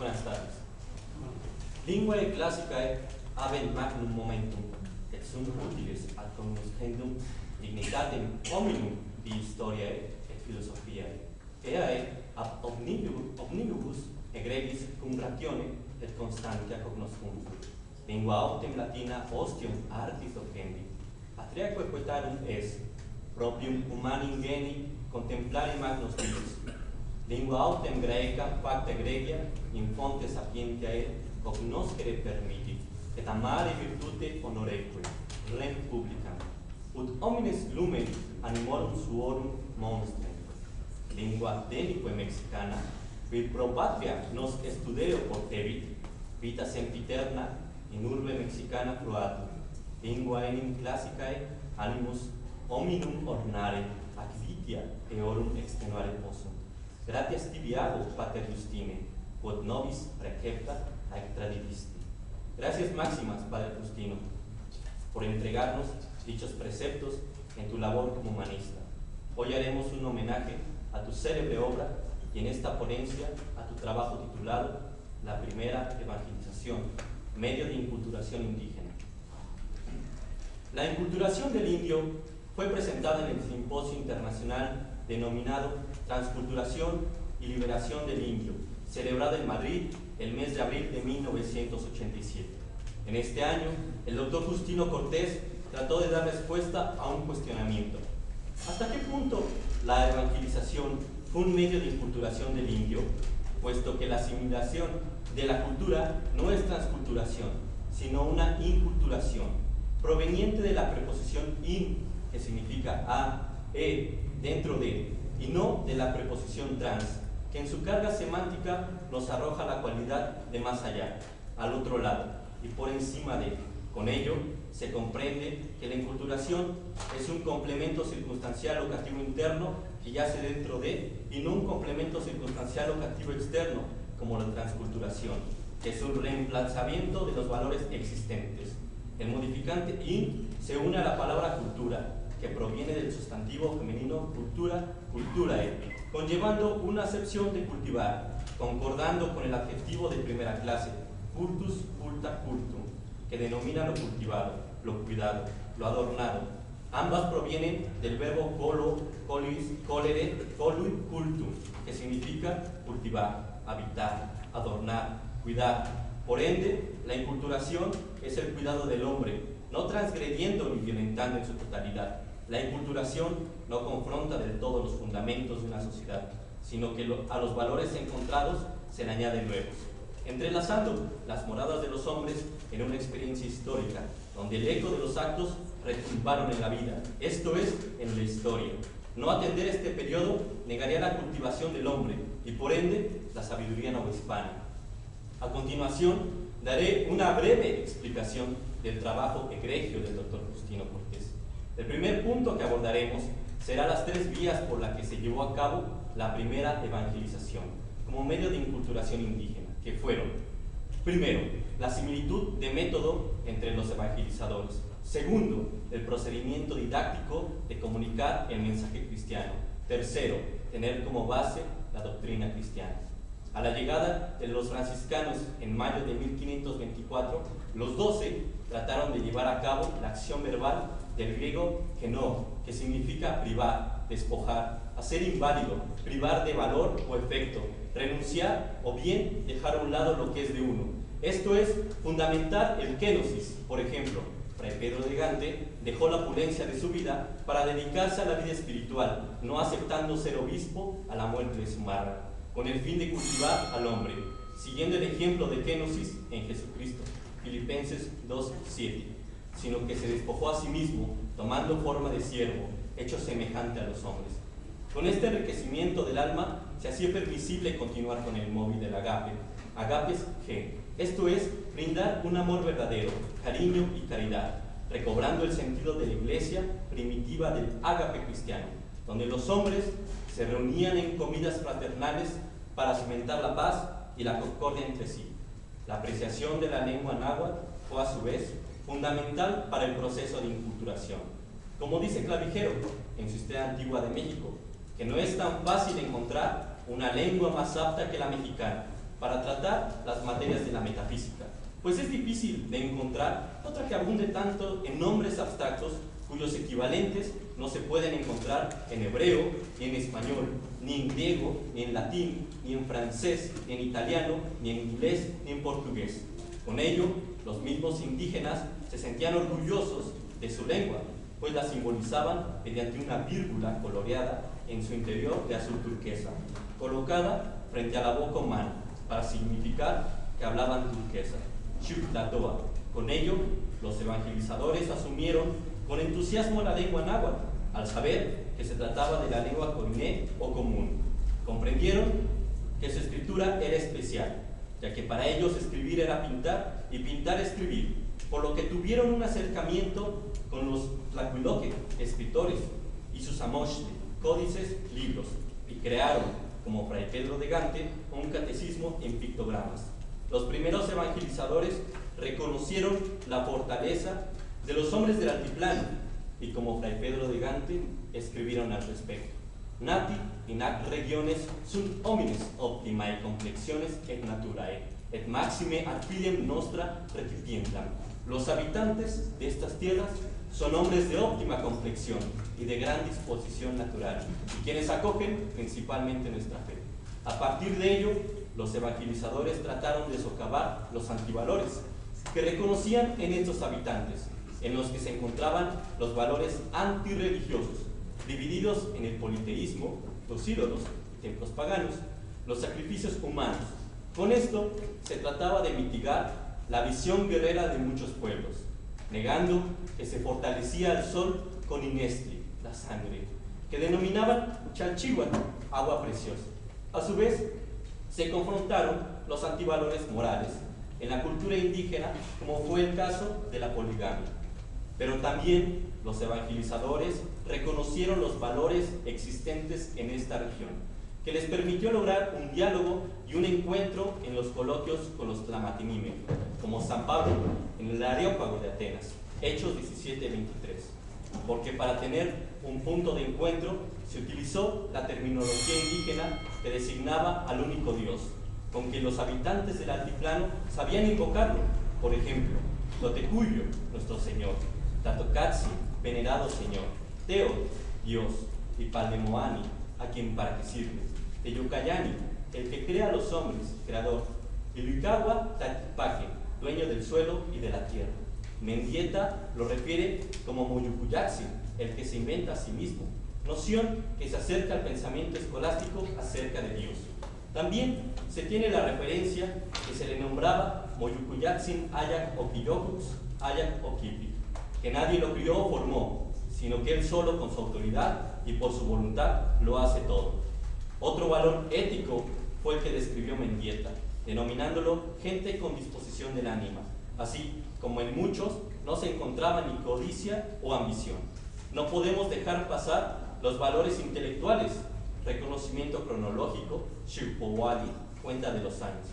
buenas tardes. Linguae classicae habent magnum momentum, et sunt utilis ad cognoscendum dignitatem hominum di historiae et philosophiae. Eae ab omnibus egregis cum ratione et constantia cognoscunt. Lingua autem latina ostium artis docendi. Patriaque quotarum es, proprium humani ingeni contemplare magnos dies. Lingua autem Graeca facta egregia in fonte sapientiae cognoscere permittit, et amare virtute honoreque, rem publicam, ut homines lumen animorum suorum monstrem. Lingua denique mexicana, quid pro patria nos estudeo portebit, vita sempiterna in urbe mexicana fruatur. Lingua enim classicae animus hominum ornare, ac vitia eorum extenuare possum. Gratias tibiago, pater Justine, quod nobis precepta ac tradidisti. Gracias máximas, Padre Justino, por entregarnos dichos preceptos en tu labor como humanista. Hoy haremos un homenaje a tu célebre obra y en esta ponencia a tu trabajo titulado La primera evangelización, medio de inculturación indígena. La inculturación del indio fue presentada en el Simposio Internacional denominado Transculturación y Liberación del Indio, celebrado en Madrid el mes de abril de 1987. En este año, el doctor Justino Cortés trató de dar respuesta a un cuestionamiento. ¿Hasta qué punto la evangelización fue un medio de inculturación del indio? Puesto que la asimilación de la cultura no es transculturación, sino una inculturación, proveniente de la preposición in, que significa a, dentro de, y no de la preposición trans, que en su carga semántica nos arroja la cualidad de más allá, al otro lado, y por encima de. Con ello, se comprende que la inculturación es un complemento circunstancial locativo interno que yace dentro de, y no un complemento circunstancial locativo externo, como la transculturación, que es un reemplazamiento de los valores existentes. El modificante in se une a la palabra cultura, que proviene del sustantivo femenino cultura, culturae, conllevando una acepción de cultivar, concordando con el adjetivo de primera clase, cultus, culta, cultum, que denomina lo cultivado, lo cuidado, lo adornado. Ambas provienen del verbo colo, colis, colere, colui, cultum, que significa cultivar, habitar, adornar, cuidar. Por ende, la inculturación es el cuidado del hombre, no transgrediendo ni violentando en su totalidad. La inculturación no confronta del todo los fundamentos de una sociedad, sino que a los valores encontrados se le añaden nuevos, entrelazando las moradas de los hombres en una experiencia histórica, donde el eco de los actos retumbaron en la vida, esto es, en la historia. No atender este periodo negaría la cultivación del hombre y, por ende, la sabiduría novohispana. A continuación, daré una breve explicación del trabajo egregio del doctor Justino Cortés. El primer punto que abordaremos será las tres vías por las que se llevó a cabo la primera evangelización, como medio de inculturación indígena, que fueron: primero, la similitud de método entre los evangelizadores; segundo, el procedimiento didáctico de comunicar el mensaje cristiano; tercero, tener como base la doctrina cristiana. A la llegada de los franciscanos en mayo de 1524, los 12 trataron de llevar a cabo la acción verbal del griego geno, que significa privar, despojar, hacer inválido, privar de valor o efecto, renunciar o bien dejar a un lado lo que es de uno. Esto es, fundamentar el kenosis. Por ejemplo, Fray Pedro de Gante dejó la opulencia de su vida para dedicarse a la vida espiritual, no aceptando ser obispo a la muerte de su madre, con el fin de cultivar al hombre, siguiendo el ejemplo de kenosis en Jesucristo, Filipenses 2:7, sino que se despojó a sí mismo, tomando forma de siervo, hecho semejante a los hombres. Con este enriquecimiento del alma se hacía permisible continuar con el móvil del agape, agapes G, esto es, brindar un amor verdadero, cariño y caridad, recobrando el sentido de la iglesia primitiva del ágape cristiano, donde los hombres se reunían en comidas fraternales para cimentar la paz y la concordia entre sí. La apreciación de la lengua náhuatl fue a su vez fundamental para el proceso de inculturación. Como dice Clavijero en su Historia Antigua de México, que no es tan fácil encontrar una lengua más apta que la mexicana, para tratar las materias de la metafísica, pues es difícil de encontrar otra que abunde tanto en nombres abstractos cuyos equivalentes no se pueden encontrar en hebreo, ni en español, ni en griego, ni en latín, ni en francés, ni en italiano, ni en inglés, ni en portugués. Con ello, los mismos indígenas se sentían orgullosos de su lengua, pues la simbolizaban mediante una vírgula coloreada en su interior de azul turquesa, colocada frente a la boca humana, para significar que hablaban turquesa. Xuctlatoa. Con ello, los evangelizadores asumieron con entusiasmo la lengua náhuatl, al saber que se trataba de la lengua koiné o común. Comprendieron que su escritura era especial, ya que para ellos escribir era pintar y pintar escribir, por lo que tuvieron un acercamiento con los tlacuiloque, escritores, y sus amoxtle, códices, libros, y crearon, como Fray Pedro de Gante, un catecismo en pictogramas. Los primeros evangelizadores reconocieron la fortaleza de los hombres del altiplano, y como Fray Pedro de Gante, escribieron al respecto. Nati in ac regiones sunt homines optimae complexiones et naturae, et maxime ad fidem nostra recipientam. Los habitantes de estas tierras son hombres de óptima complexión y de gran disposición natural, y quienes acogen principalmente nuestra fe. A partir de ello, los evangelizadores trataron de socavar los antivalores que reconocían en estos habitantes, en los que se encontraban los valores antirreligiosos, divididos en el politeísmo, los ídolos y templos paganos, los sacrificios humanos. Con esto se trataba de mitigar la visión guerrera de muchos pueblos, negando que se fortalecía el sol con inestri, la sangre, que denominaban chalchihuatl, agua preciosa. A su vez, se confrontaron los antivalores morales en la cultura indígena, como fue el caso de la poligamia. Pero también los evangelizadores reconocieron los valores existentes en esta región, que les permitió lograr un diálogo y un encuentro en los coloquios con los tlamatinime, como San Pablo en el Areópago de Atenas, Hechos 17:23, porque para tener un punto de encuentro se utilizó la terminología indígena que designaba al único Dios, con que los habitantes del altiplano sabían invocarlo. Por ejemplo, Totecuyo, nuestro Señor; Tatocatzi, venerado Señor; Teo, Dios; y Paldemoani, a quien para que sirve; Teyucayani, el que crea a los hombres, creador; y Luicagua Tatipaque, dueño del suelo y de la tierra. Mendieta lo refiere como Moyucuyaxi, el que se inventa a sí mismo, noción que se acerca al pensamiento escolástico acerca de Dios. También se tiene la referencia que se le nombraba Moyucuyaxin Ayak Oquillocux Ayak Oquipi, que nadie lo crió o formó, sino que él solo con su autoridad y por su voluntad lo hace todo. Otro valor ético fue el que describió Mendieta, denominándolo gente con disposición del ánima, así como en muchos no se encontraba ni codicia o ambición. No podemos dejar pasar los valores intelectuales: reconocimiento cronológico, Shirpowali, cuenta de los años;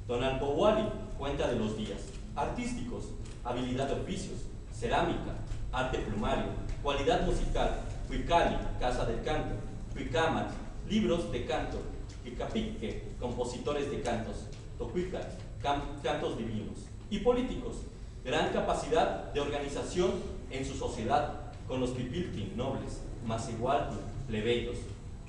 Tonalpowali, cuenta de los días; artísticos, habilidad de oficios; cerámica, arte plumario; cualidad musical, Huicali, casa del canto; Huicamat, libros de canto; Huicapique, compositores de cantos; Tocuicat, cantos divinos; y políticos, gran capacidad de organización en su sociedad, con los pipiltin, nobles; Masigualti, plebeyos;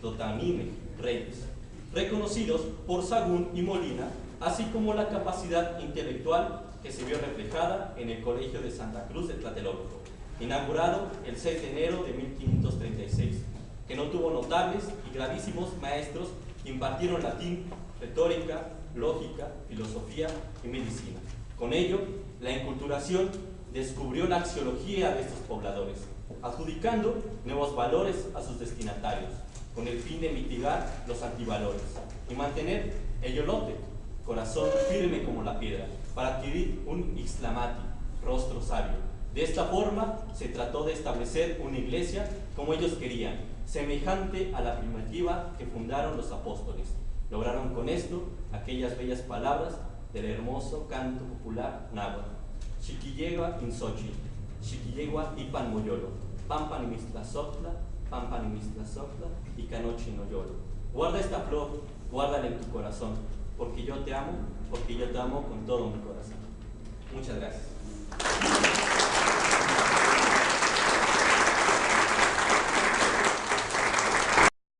Totamime, reyes, reconocidos por Sagún y Molina, así como la capacidad intelectual que se vio reflejada en el Colegio de Santa Cruz de Tlatelolco, inaugurado el 6 de enero de 1536, que no tuvo notables y gravísimos maestros que impartieron latín, retórica, lógica, filosofía y medicina. Con ello, la enculturación descubrió la axiología de estos pobladores, adjudicando nuevos valores a sus destinatarios, con el fin de mitigar los antivalores y mantener el yolote, corazón firme como la piedra, para adquirir un ixtlamati, rostro sabio. De esta forma se trató de establecer una iglesia como ellos querían, semejante a la primitiva que fundaron los apóstoles. Lograron con esto aquellas bellas palabras del hermoso canto popular náhuatl: Xiquillegua insochi, Xiquillegua ipan moyolo, pampan imistlazotla, pampan imistlazotla y canochi noyolo. Guarda esta flor, guárdala en tu corazón, porque yo te amo con todo mi corazón. Muchas gracias.